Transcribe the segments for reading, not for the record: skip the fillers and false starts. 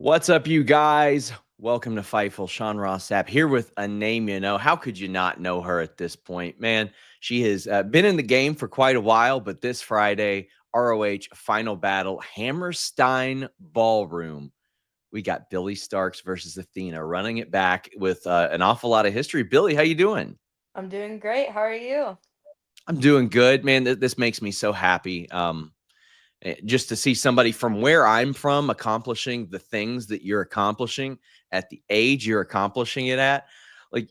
What's up, you guys? Welcome to Fightful. Sean Ross Sapp here with a name you know. How could you not know her at this point? Man, she has been in the game for quite a while, but this Friday, ROH Final Battle, Hammerstein Ballroom. We got Billie Starkz versus Athena, running it back with an awful lot of history. Billy, how you doing? I'm doing great. How are you? I'm doing good, man. This makes me so happy. Just to see somebody from where I'm from accomplishing the things that you're accomplishing at the age you're accomplishing it at. Like,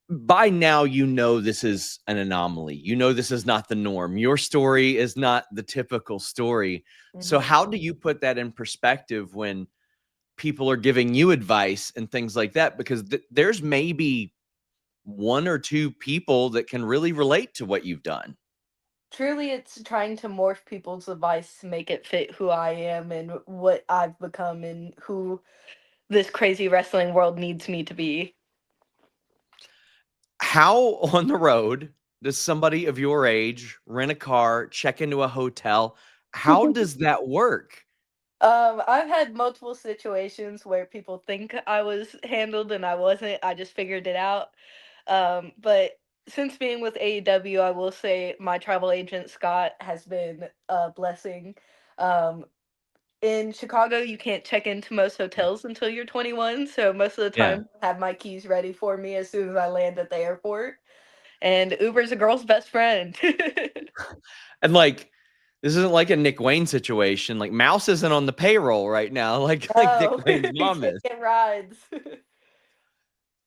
by now, this is an anomaly. This is not the norm. Your story is not the typical story. So, hmm how do you put that in perspective when people are giving you advice and things like that? Because there's maybe one or two people that can really relate to what you've done. Truly, it's trying to morph people's advice to make it fit who I am and what I've become and who this crazy wrestling world needs me to be. How on the road does somebody of your age rent a car, check into a hotel? How does that work? I've had multiple situations where people think I was handled and I wasn't. I just figured it out. But since being with AEW, I will say my travel agent Scott has been a blessing. Um, in Chicago, you can't check into most hotels until you're 21, so most of the Yeah. time I have my keys ready for me as soon as I land at the airport. And Uber's a girl's best friend. And like, this isn't like a Nick Wayne situation. Like Mouse isn't on the payroll right now, like Nick No, Wayne's he mom can't is. get rides.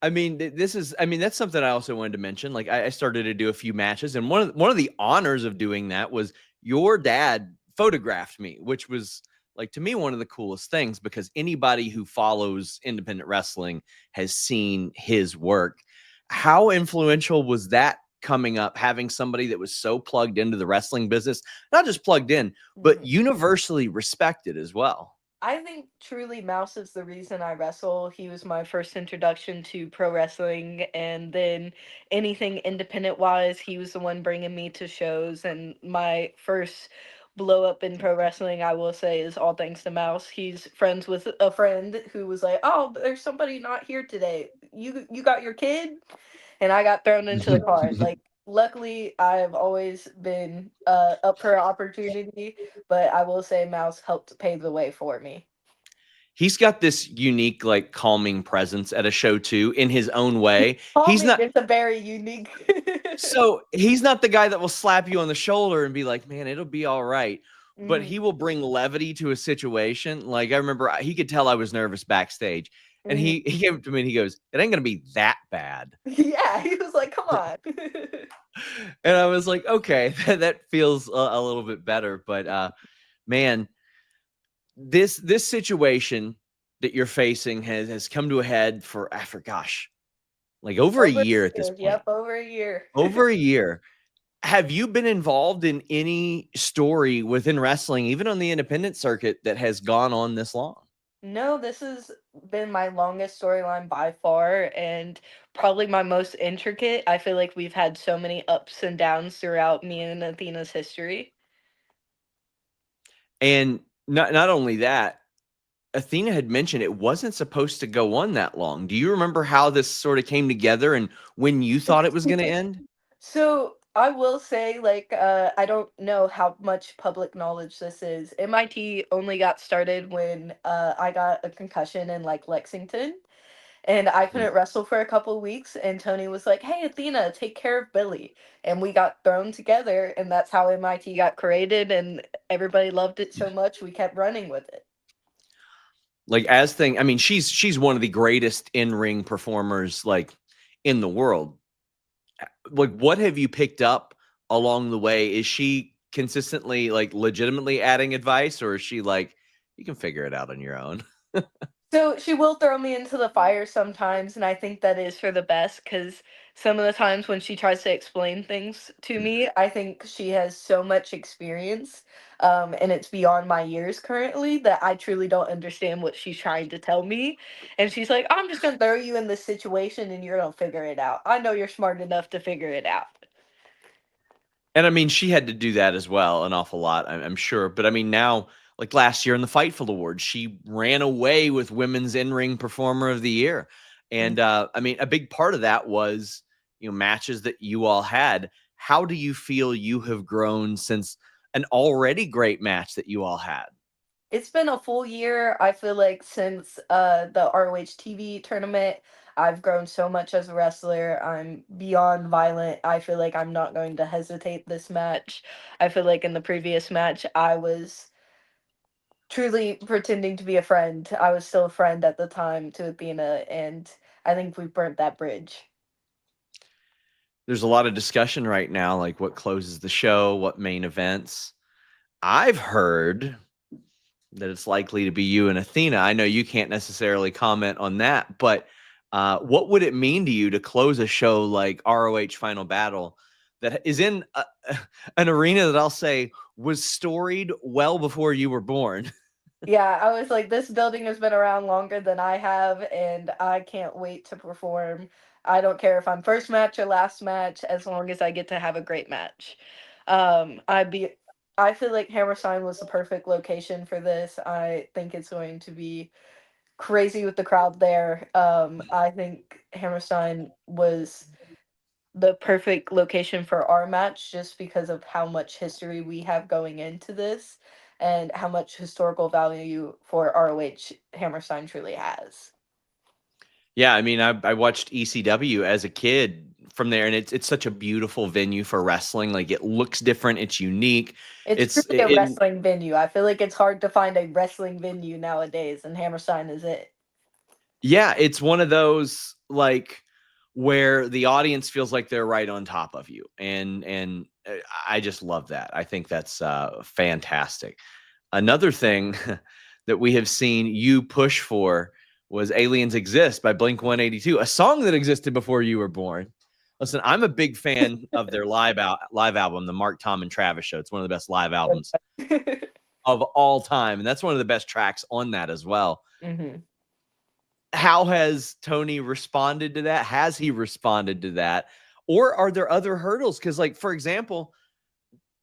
That's something I also wanted to mention. Like I started to do a few matches, and one of the honors of doing that was your dad photographed me, which was like to me one of the coolest things because anybody who follows independent wrestling has seen his work. How influential was that coming up, having somebody that was so plugged into the wrestling business, not just plugged in, but Mhm. universally respected as well? I think truly Mouse is the reason I wrestle. He was my first introduction to pro wrestling, and then anything independent wise, he was the one bringing me to shows. And my first blow up in pro wrestling, I will say, is all thanks to Mouse. He's friends with a friend who was like, "Oh, there's somebody not here today. You got your kid?" And I got thrown into the car. Like, luckily, I've always been up for opportunity, but I will say Mouse helped pave the way for me. He's got this unique, like, calming presence at a show too, in his own way. He's Calming not is a very unique. he's not the guy that will slap you on the shoulder and be like, "Man, it'll be all right." But hmm he will bring levity to a situation. Like I remember he could tell I was nervous backstage. And hmm he came up to me and he goes, "It ain't gonna be that bad." Yeah, he was like, "Come on." And I was like, okay, that feels a little bit better. But man, this situation that you're facing has come to a head for gosh, like over a Over year at a this year. point. Yep, over a year. Over a year. Have you been involved in any story within wrestling, even on the independent circuit, that has gone on this long? No, this has been my longest storyline by far and probably my most intricate. I feel like we've had so many ups and downs throughout me and Athena's history. And not only that, Athena had mentioned it wasn't supposed to go on that long. Do you remember how this sort of came together and when you thought it was going to end? So I will say, like, I don't know how much public knowledge this is. MIT only got started when I got a concussion in like Lexington, and I Mm. couldn't wrestle for a couple weeks. And Tony was like, "Hey, Athena, take care of Billy," and we got thrown together, and that's how MIT got created. And everybody loved it so much, we kept running with it. Like I mean, she's one of the greatest in-ring performers like in the world. Like what have you picked up along the way? Is she consistently like legitimately adding advice or is she like you can figure it out on your own? So she will throw me into the fire sometimes, and I think that is for the best because some of the times when she tries to explain things to me, I think she has so much experience, and it's beyond my years currently that I truly don't understand what she's trying to tell me. And she's like, "I'm just gonna throw you in this situation, and you're gonna figure it out. I know you're smart enough to figure it out." And I mean, she had to do that as well, an awful lot, I'm sure. But I mean, now, like last year in the Fightful Awards, she ran away with Women's In-Ring Performer of the Year. And I mean, a big part of that was, matches that you all had. How do you feel you have grown since an already great match that you all had? It's been a full year. I feel like since the ROH TV tournament, I've grown so much as a wrestler. I'm beyond violent. I feel like I'm not going to hesitate this match. I feel like in the previous match, I was truly pretending to be a friend. I was still a friend at the time to Athena, and I think we burnt that bridge. There's a lot of discussion right now, like what closes the show, what main events. I've heard that it's likely to be you and Athena. I know you can't necessarily comment on that, but what would it mean to you to close a show like ROH Final Battle that is in an arena that I'll say was storied well before you were born? Yeah, I was like, this building has been around longer than I have, and I can't wait to perform. I don't care if I'm first match or last match, as long as I get to have a great match. Um, I'd be, I feel like Hammerstein was the perfect location for this. I think it's going to be crazy with the crowd there. I think Hammerstein was the perfect location for our match just because of how much history we have going into this and how much historical value for ROH Hammerstein truly has. Yeah, I mean, I watched ECW as a kid from there, and it's such a beautiful venue for wrestling. Like it looks different, it's unique. It's It's truly a wrestling venue. I feel like it's hard to find a wrestling venue nowadays, and Hammerstein is it. Yeah, it's one of those like where the audience feels like they're right on top of you, and I just love that. I think that's fantastic. Another thing that we have seen you push for was "Aliens Exist" by Blink 182, a song that existed before you were born. Listen, I'm a big fan of their live album, the Mark, Tom, and Travis Show. It's one of the best live albums of all time, and that's one of the best tracks on that as well. Hmm. How has Tony responded to that? Has he responded to that? Or are there other hurdles? Because, like, for example,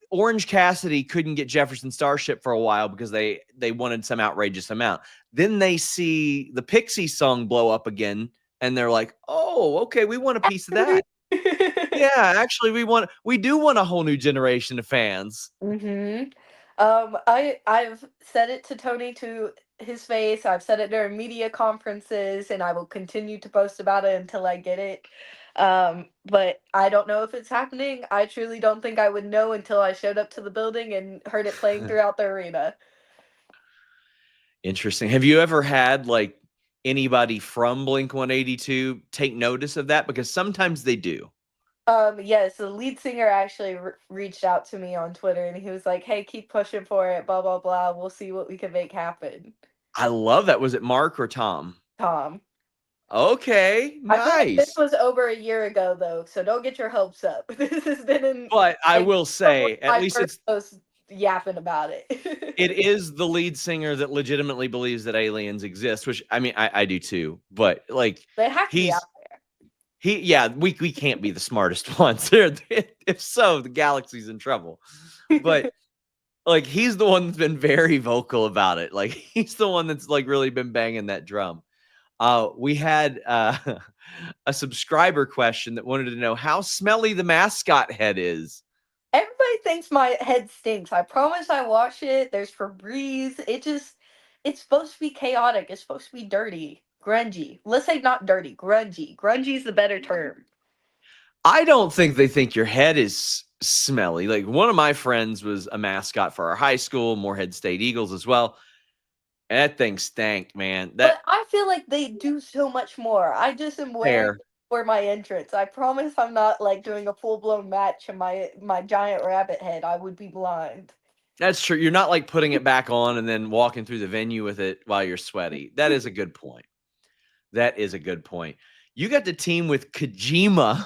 Orange Cassidy couldn't get Jefferson Starship for a while because they wanted some outrageous amount. Then they see the Pixie song blow up again, and they're like, "Oh, okay, we want a piece of that." Yeah, actually, we do want a whole new generation of fans. Mhm. I've said it to Tony to his face. I've said it during media conferences, and I will continue to post about it until I get it. But I don't know if it's happening. I truly don't think I would know until I showed up to the building and heard it playing throughout the arena. Interesting. Have you ever had like anybody from Blink 182 take notice of that? Because sometimes they do. Yes, the lead singer actually reached out to me on Twitter, and he was like, "Hey, keep pushing for it. Blah blah blah. We'll see what we can make happen." I love that. Was it Mark or Tom? Tom. Okay, I feel like this nice. was over a year ago though, so don't get your hopes up. This has been in But I like will before say, at my least first post yapping about it it. is the lead singer that legitimately believes that aliens exist, which I mean, I do too. But like, They have to be out he's yeah, we can't be the smartest ones. If so, the galaxy's in trouble. But there. like, he's the one that's been very vocal about it. Like, he's the one that's like really been banging that drum. We had a subscriber question that wanted to know how smelly the mascot head is. Everybody thinks my head stinks. I promise I wash it. There's Febreze. It's supposed to be chaotic. It's supposed to be dirty. Grungy. Let's say not dirty, grungy. Grungy is the better term. I don't think they think your head is smelly. Like one of my friends was a mascot for our high school, Moorhead State Eagles as well. And that thing stank, man. That But I feel like they do so much more. I just am wearing fair. it for my entrance. I promise I'm not like doing a full blown match in my giant rabbit head. I would be blind. That's true. You're not like putting it back on and then walking through the venue with it while you're sweaty. That is a good point. That is a good point. You got to team with Kojima.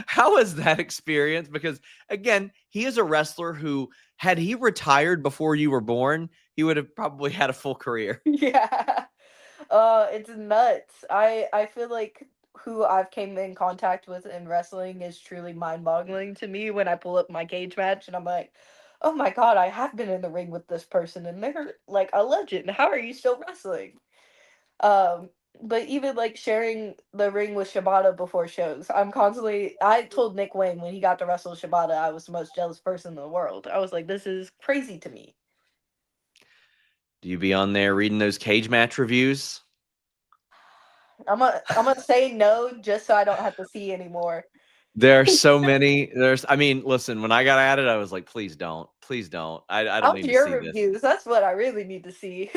How was that experience? Because again, he is a wrestler who, had he retired before you were born, he would have probably had a full career. Yeah. It's nuts. I feel like who I've came in contact with in wrestling is truly mind-boggling to me when I pull up my cage match and I'm like, oh my god, I have been in the ring with this person and they're like a legend. How are you still wrestling? Um, but even like sharing the ring with Shibata before shows, I told Nick Wayne when he got to wrestle Shibata, I was the most jealous person in the world. I was like, this is crazy to me. Do you be on there reading those cage match reviews? I'm gonna say no just so I don't have to see anymore. There are so many. I mean, listen, when I got at it, I was like, please don't. Please don't. I don't How's need to your see this. reviews? That's what I really need to see.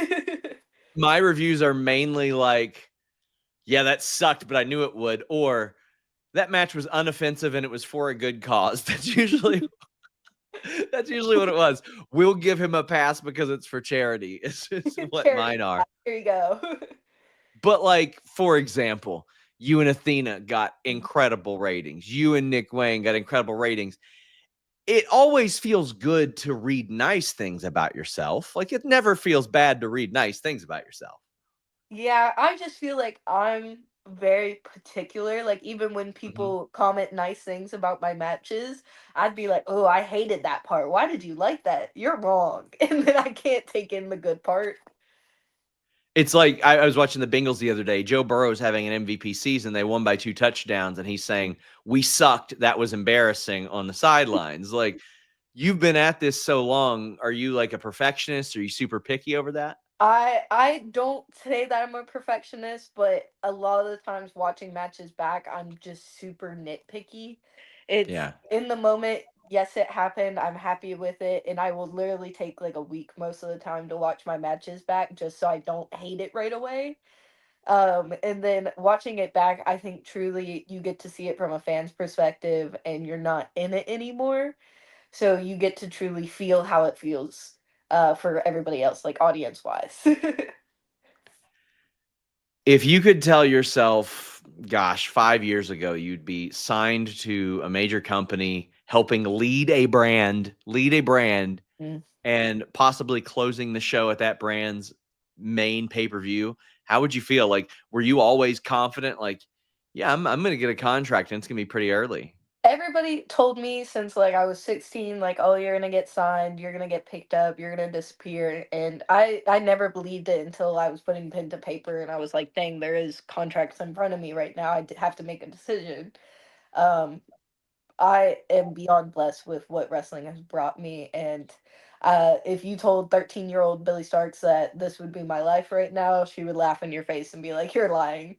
My reviews are mainly like, yeah, that sucked, but I knew it would. Or that match was unoffensive and it was for a good cause. That's usually what it was. We'll give him a pass because it's for charity. It's what Charity. mine are. Here you go. But like, for example, you and Athena got incredible ratings. You and Nick Wayne got incredible ratings. It always feels good to read nice things about yourself. Like, it never feels bad to read nice things about yourself. Yeah, I just feel like I'm very particular. Like even when Mhm. people comment nice things about my matches, I'd be like, "Oh, I hated that part. Why did you like that? You're wrong." And then I can't take in the good part. It's like I was watching the Bengals the other day. Joe Burrow's having an MVP season. They won by 2 touchdowns, and he's saying, "We sucked. That was embarrassing," on the sidelines. Like, you've been at this so long. Are you like a perfectionist? Are you super picky over that? I don't say that I'm a perfectionist, but a lot of the times watching matches back, I'm just super nitpicky. It's Yeah. in the moment, yes, it happened. I'm happy with it, and I will literally take like a week most of the time to watch my matches back just so I don't hate it right away. And then watching it back, I think truly you get to see it from a fan's perspective and you're not in it anymore. So you get to truly feel how it feels for everybody else, like audience wise. If you could tell yourself, gosh, 5 years ago, you'd be signed to a major company, helping lead a brand, Mm. and possibly closing the show at that brand's main pay-per-view, how would you feel? Like, were you always confident, like, "Yeah, I'm gonna get a contract, and it's gonna be pretty early?" Everybody told me since like I was 16, like, oh, you're gonna get signed, you're gonna get picked up, you're gonna disappear. And I never believed it until I was putting pen to paper and I was like, dang, there is contracts in front of me right now. Have to make a decision. Um, I am beyond blessed with what wrestling has brought me. And if you told 13-year-old Billie Starkz that this would be my life right now, she would laugh in your face and be like, you're lying.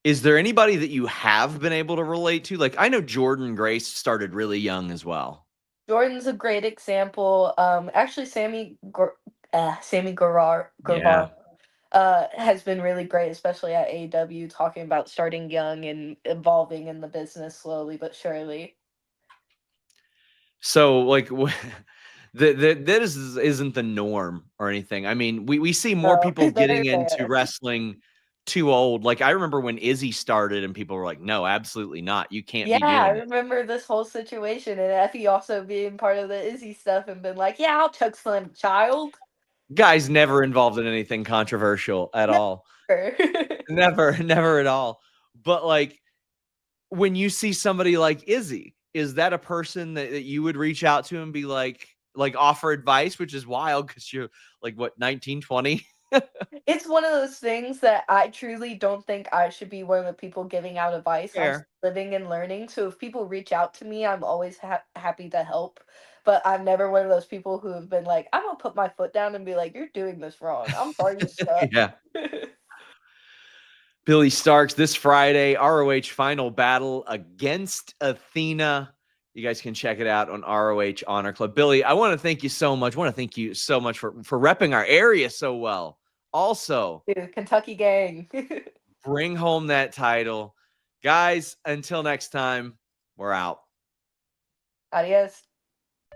Is there anybody that you have been able to relate to? Like, I know Jordan Grace started really young as well. Jordan's a great example. Actually, Sammy Yeah. Guevara has been really great, especially at AEW, talking about starting young and evolving in the business slowly but surely. So, like, that isn't the norm or anything. I mean, we see more So people getting they're into there. wrestling too old. Like, I remember when Izzy started and people were like, "No, absolutely not. You can't Yeah, be I doing it." remember this whole situation and Effie also being part of the Izzy stuff and been like, "Yeah, I'll choke slam a child." Guy's never involved in anything controversial at all. Never. Never, never at all. But, like, when you see somebody like Izzy, is that a person that you would reach out to and be like, offer advice, which is wild because 'cause you're, like, what, 19, 20? It's one of those things that I truly don't think I should be one of the people giving out advice. I'm Fair. still living and learning. So if people reach out to me, I'm always happy to help. But I'm never one of those people who have been like, I'm gonna put my foot down and be like, you're doing this wrong. I'm sorry you suck. Yeah. Billie Starkz this Friday, ROH Final Battle against Athena. You guys can check it out on ROH Honor Club. Billy, I want to thank you so much. I want to thank you so much for repping our area so well. Also, Dude, Kentucky gang. bring home that title. Guys, until next time, we're out. Adios.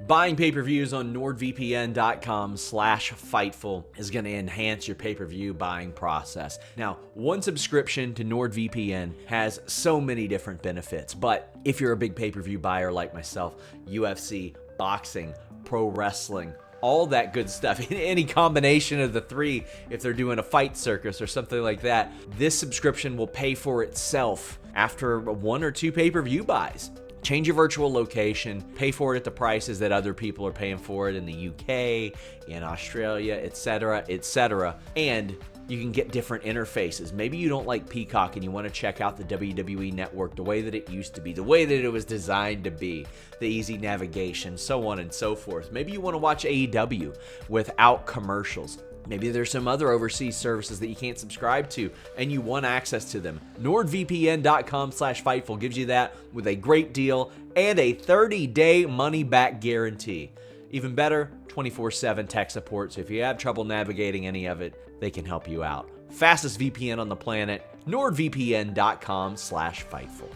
Buying pay-per-views on nordvpn.com/fightful is going to enhance your pay-per-view buying process. Now, one subscription to NordVPN has so many different benefits, but if you're a big pay-per-view buyer like myself, UFC, boxing, pro wrestling, all that good stuff, any combination of the three, if they're doing a fight circus or something like that, this subscription will pay for itself after one or two pay-per-view buys. change your virtual location, pay for it at the prices that other people are paying for it in the UK, in Australia, etc., etc. And you can get different interfaces. Maybe you don't like Peacock and you want to check out the WWE Network the way that it used to be, the way that it was designed to be, the easy navigation, so on and so forth. Maybe you want to watch AEW without commercials. Maybe there's some other overseas services that you can't subscribe to and you want access to them. NordVPN.com/Fightful gives you that with a great deal and a 30-day money-back guarantee. Even better, 24/7 tech support, so if you have trouble navigating any of it, they can help you out. Fastest VPN on the planet, NordVPN.com/Fightful.